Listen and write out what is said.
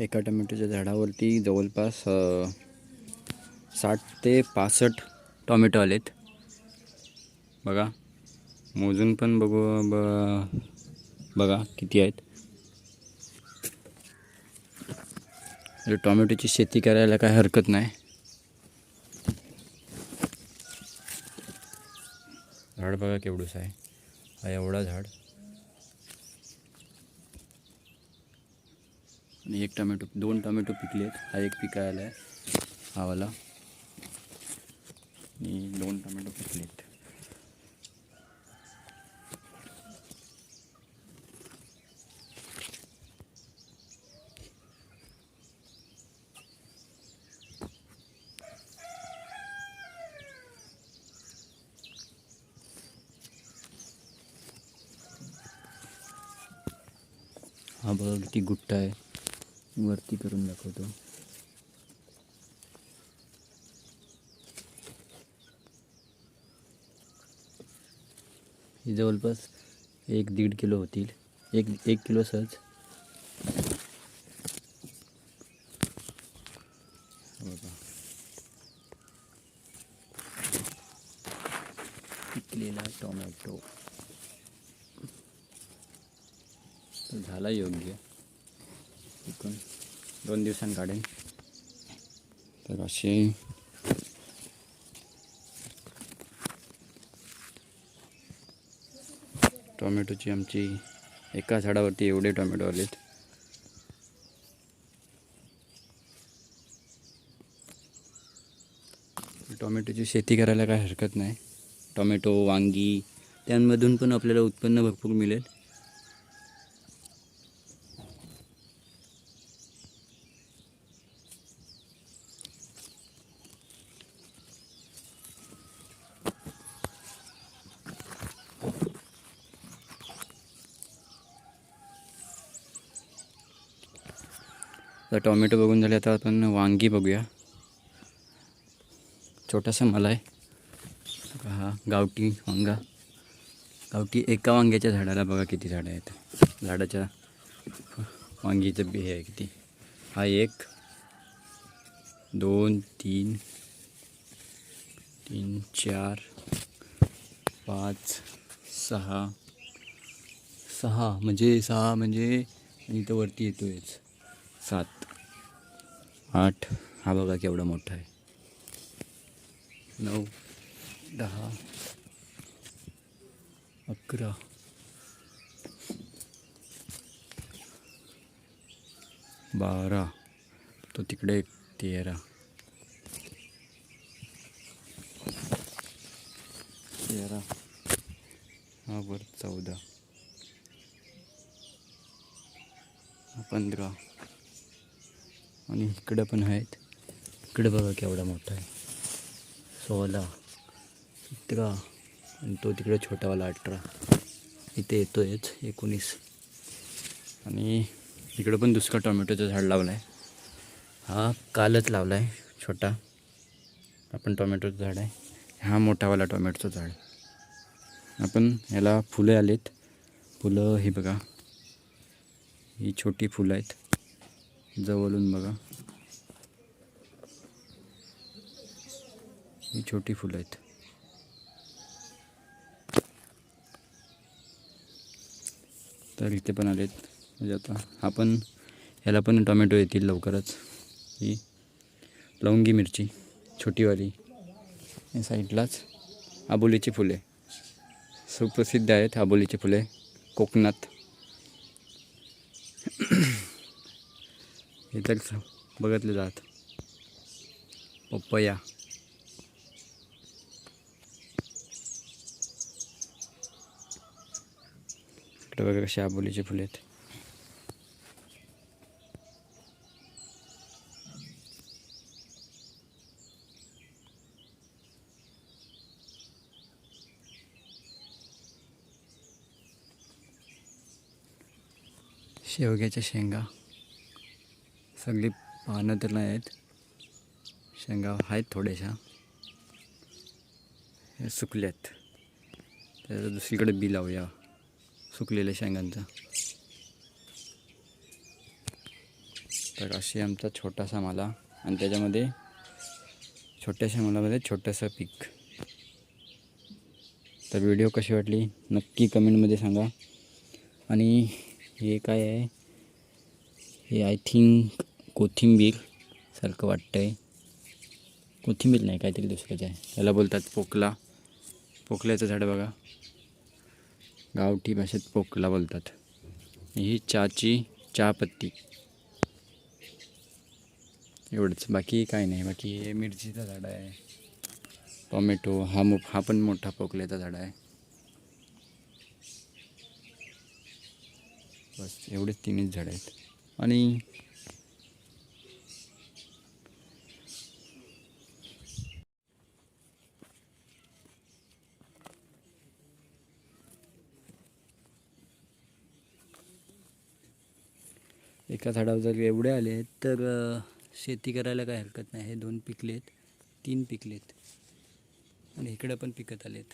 एका टोमॅटोच्या झाडावरती जवळपास 60 ते 65 टोमॅटो आलेत बघा. मोजून पण बघा किती आहेत. टोमॅटोची शेती करायला काय हरकत नाही. झाड बघा केवढंच आहे. हा एवढा झाड आणि एक टोमॅटो, 2 टोमॅटो पिकलेत. हा एक पिकायला आहे हा वाला आणि 2 टोमॅटो पिकलेत. हा बघा किती गुट्टा आहे. वरती करून दाखवतो. ही जवळपास 1-1.5 किलो होतील. एक किलो सहज. बघा पिकलेला टोमॅटो झाला योग्य. पिकून 2 दिवसांनी काढेन. तर असे टोमॅटोची आमची एका झाडावरती एवढे टोमॅटो आलेत. टोमॅटोची शेती करायला काय हरकत नाही. टोमॅटो, वांगी त्यांमधून पण आपल्याला उत्पन्न भरपूर मिळेल. तर टोमॅटो बघून झाले. आता आपण वांगी बघूया. छोटासा मला आहे हा गावठी वांगा. गावठी एका वांग्याच्या झाडाला बघा किती झाडं आहेत. झाडाच्या वांगीचं बी आहे किती. हा 1 2 3 4 5 6 म्हणजे इथं वरती येतोयच 7 8. हा बघा केवढा मोठा आहे. 9 10 11 12. तो तिकडे 13 हा वर 14 15 आणि इकडं पण आहेत. इकडे बघा केवढा मोठा आहे 16 17 आणि तो तिकडे छोटावाला 18. इथे येतोयच 19 आणि इकडं पण दुसरा टोमॅटोचं झाड लावलं आहे. हा कालच लावला आहे छोटा. आपण टोमॅटोचं झाड आहे. हा मोठावाला टोमॅटोचं झाड. आपण ह्याला फुले आलेत. फुलं ही बघा. ही छोटी फुलं आहेत. जवळून बघा ही छोटी फुलं आहेत. तर इथे पण आलेत. म्हणजे आता आपण ह्याला पण टोमॅटो येतील लवकरच. ही लवंगी मिरची छोटीवाली. या साईडलाच आबोलीची फुले सुप्रसिद्ध आहेत. आबोलीची फुले कोकणात. हे तर बघितले जात. पपया इकडे बघा कशी आबोलीची फुले आहेत. शेवग्याच्या शेंगा सगळी पानं तर नाही आहेत. शेंगा आहेत थोड्याशा. हे सुकल्यात. त्याचं दुसरीकडे बी लावूया सुकलेल्या शेंगांचं. तर अशी आमचा छोटासा माला आणि त्याच्यामध्ये छोट्याशा मालामध्ये छोटंसं पीक. तर व्हिडिओ कशी वाटली नक्की कमेंटमध्ये सांगा. आणि हे काय आहे, हे आय थिंक कोथिंबीर सारखं वाटतं आहे. कोथिंबीर नाही, काहीतरी दुसरंच आहे. त्याला बोलतात पोकला. पोकल्याचं झाड बघा, गावठी भाषेत पोकला बोलतात. ही चहापत्ती एवढंच, बाकी काय नाही. बाकी हे मिरचीचं झाड आहे, टोमॅटो, हा पण मोठा पोकल्याचा झाड आहे. बस एवढेच 3च झाडं आहेत. आणि एका झाडावर जर एवढे आले तर शेती करायला काय हरकत नाही. हे 2 पिकलेत, 3 पिकलेत आणि इकडे पण पिकत आलेत.